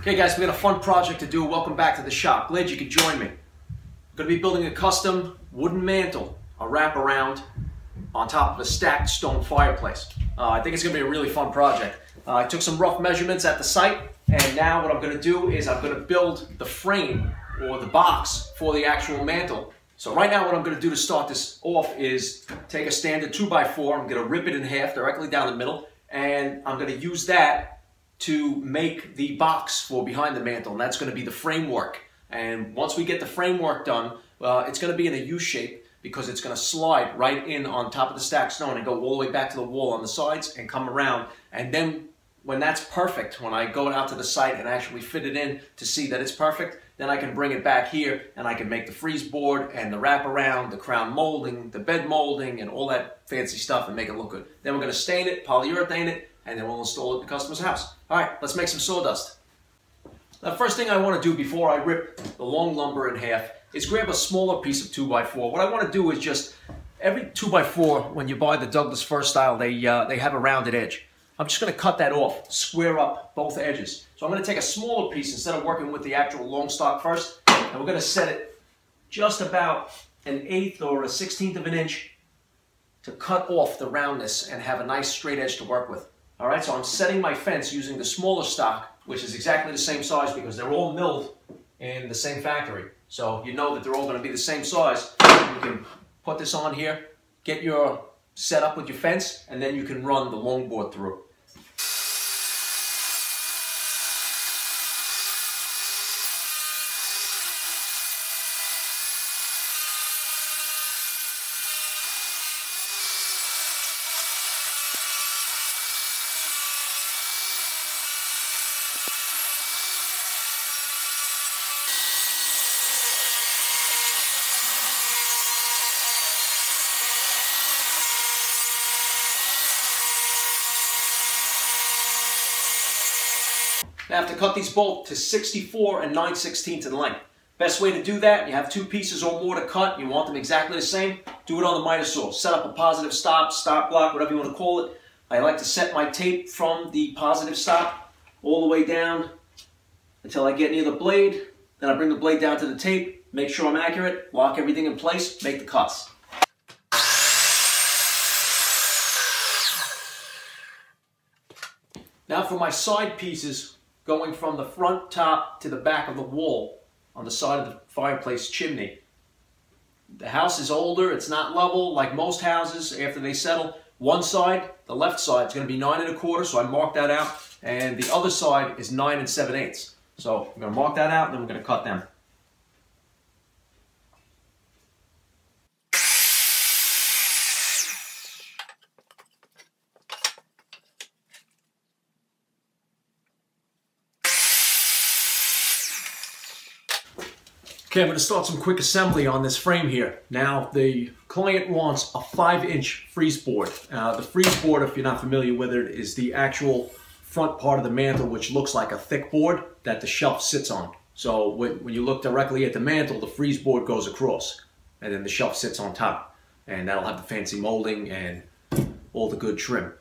Okay guys, we got a fun project to do. Welcome back to the shop. Glad you could join me. I'm going to be building a custom wooden mantle, a wraparound on top of a stacked stone fireplace. I think it's going to be a really fun project. I took some rough measurements at the site, and now what I'm going to do is I'm going to build the frame or the box for the actual mantle. So right now what I'm going to do to start this off is take a standard 2x4, I'm going to rip it in half directly down the middle, and I'm going to use that to make the box for behind the mantle, and that's going to be the framework. And once we get the framework done, it's going to be in a U shape because it's going to slide right in on top of the stacked stone and go all the way back to the wall on the sides and come around. And then when that's perfect, when I go out to the site and actually fit it in to see that it's perfect, then I can bring it back here and I can make the freeze board and the wraparound, the crown molding, the bed molding, and all that fancy stuff and make it look good. Then we're going to stain it, polyurethane it, and then we'll install it at the customer's house. All right, let's make some sawdust. The first thing I want to do before I rip the long lumber in half is grab a smaller piece of 2x4. What I want to do is just, every 2x4, when you buy the Douglas fir style, they have a rounded edge. I'm just going to cut that off, square up both edges. So I'm going to take a smaller piece instead of working with the actual long stock first, and we're going to set it just about 1/8 or 1/16 of an inch to cut off the roundness and have a nice straight edge to work with. All right, so I'm setting my fence using the smaller stock, which is exactly the same size because they're all milled in the same factory. So you know that they're all going to be the same size. You can put this on here, get your set up with your fence, and then you can run the longboard through. Now I have to cut these both to 64 and 9/16 in length. Best way to do that, you have two pieces or more to cut, you want them exactly the same, do it on the miter saw. Set up a positive stop, stop block, whatever you want to call it. I like to set my tape from the positive stop all the way down until I get near the blade. Then I bring the blade down to the tape, make sure I'm accurate, lock everything in place, make the cuts. Now for my side pieces, going from the front top to the back of the wall on the side of the fireplace chimney. The house is older, it's not level like most houses after they settle. One side, the left side, is going to be 9 1/4, so I mark that out, and the other side is 9 7/8. So I'm going to mark that out, and then we're going to cut them. Okay, I'm going to start some quick assembly on this frame here. Now, the client wants a 5-inch freeze board. The freeze board, if you're not familiar with it, is the actual front part of the mantle, which looks like a thick board that the shelf sits on. So when you look directly at the mantle, the freeze board goes across, and then the shelf sits on top. And that'll have the fancy molding and all the good trim.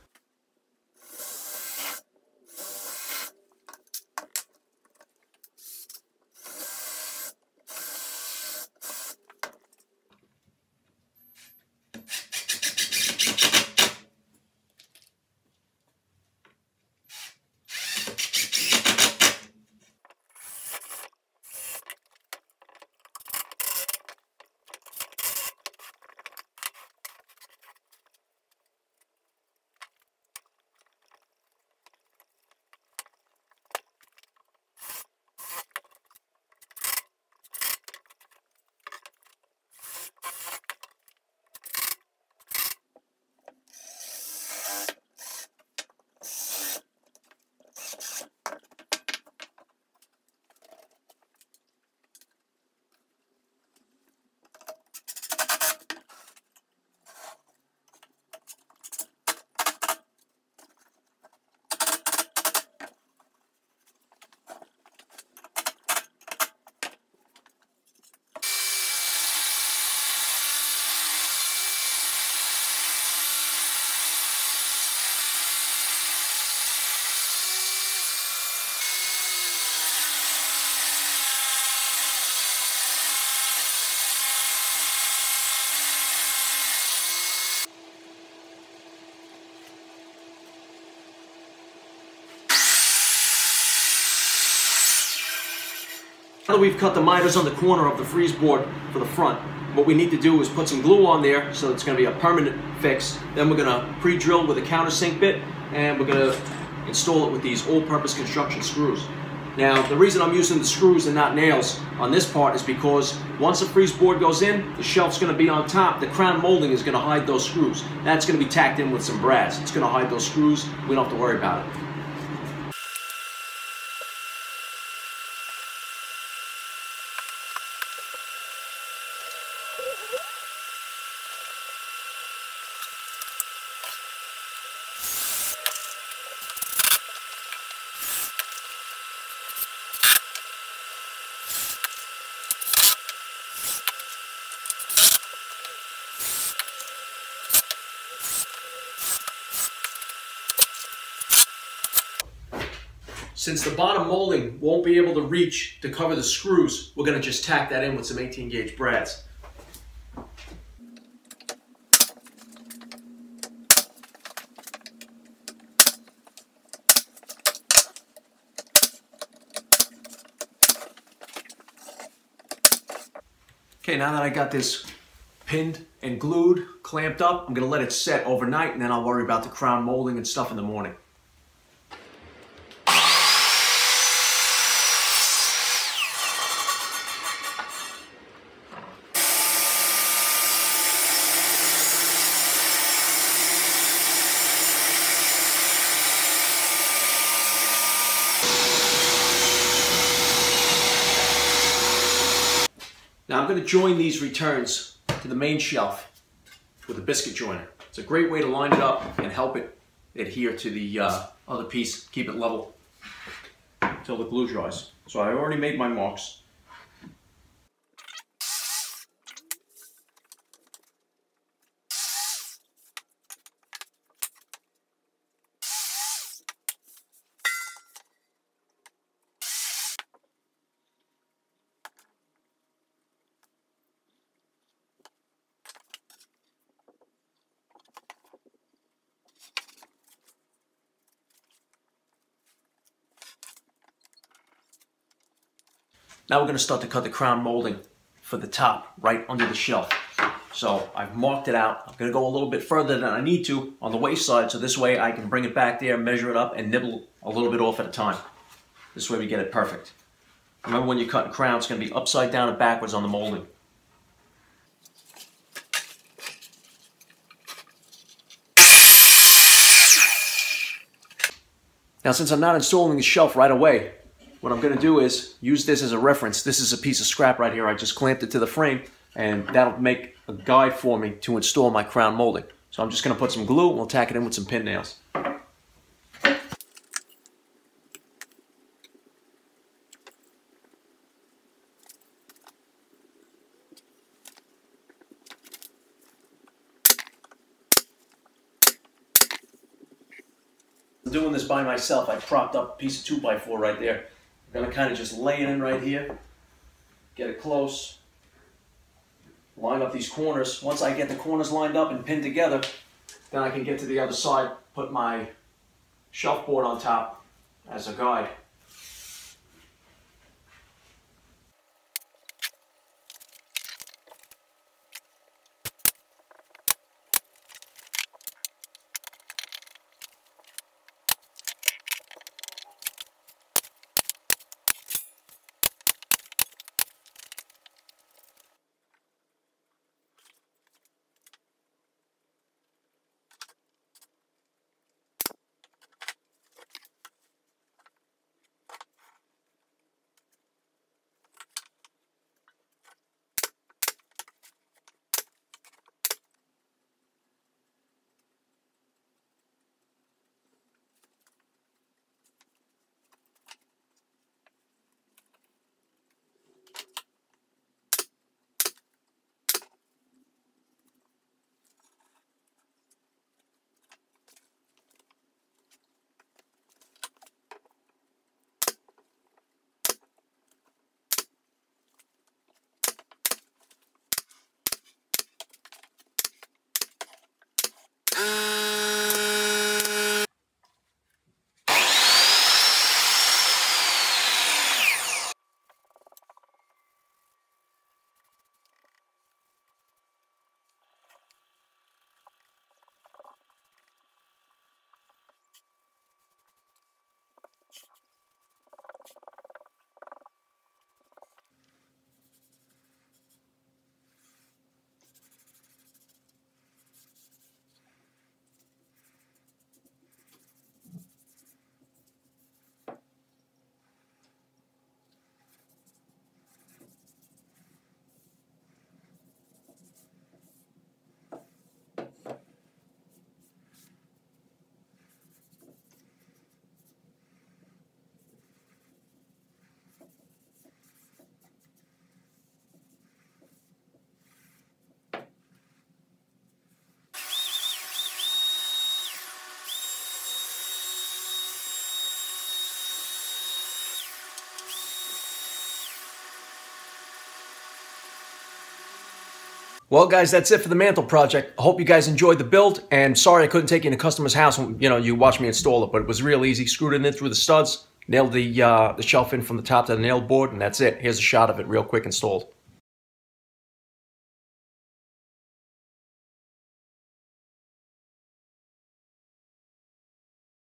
Now that we've cut the miters on the corner of the freeze board for the front, what we need to do is put some glue on there so it's going to be a permanent fix. Then we're going to pre-drill with a countersink bit, and we're going to install it with these all-purpose construction screws. Now, the reason I'm using the screws and not nails on this part is because once the freeze board goes in, the shelf's going to be on top. The crown molding is going to hide those screws. That's going to be tacked in with some brass. It's going to hide those screws. We don't have to worry about it. Since the bottom molding won't be able to reach to cover the screws, we're going to just tack that in with some 18 gauge brads. Okay, now that I got this pinned and glued, clamped up, I'm going to let it set overnight, and then I'll worry about the crown molding and stuff in the morning. Now I'm going to join these returns to the main shelf with a biscuit joiner. It's a great way to line it up and help it adhere to the other piece, keep it level until the glue dries. So I already made my marks. Now we're going to start to cut the crown molding for the top right under the shelf. So I've marked it out. I'm going to go a little bit further than I need to on the waist side, so this way I can bring it back there, measure it up, and nibble a little bit off at a time. This way we get it perfect. Remember, when you're cutting crown, it's going to be upside down and backwards on the molding. Now, since I'm not installing the shelf right away, what I'm going to do is use this as a reference. This is a piece of scrap right here. I just clamped it to the frame, and that'll make a guide for me to install my crown molding. So I'm just going to put some glue, and we'll tack it in with some pin nails. I'm doing this by myself. I propped up a piece of 2x4 right there. I'm going to kind of just lay it in right here, get it close, line up these corners. Once I get the corners lined up and pinned together, then I can get to the other side, put my shelf board on top as a guide. Well, guys, that's it for the mantle project. I hope you guys enjoyed the build, and sorry I couldn't take you in a customer's house when you watch me install it, but it was real easy. Screwed it in through the studs, nailed the shelf in from the top to the nail board, and that's it. Here's a shot of it real quick installed.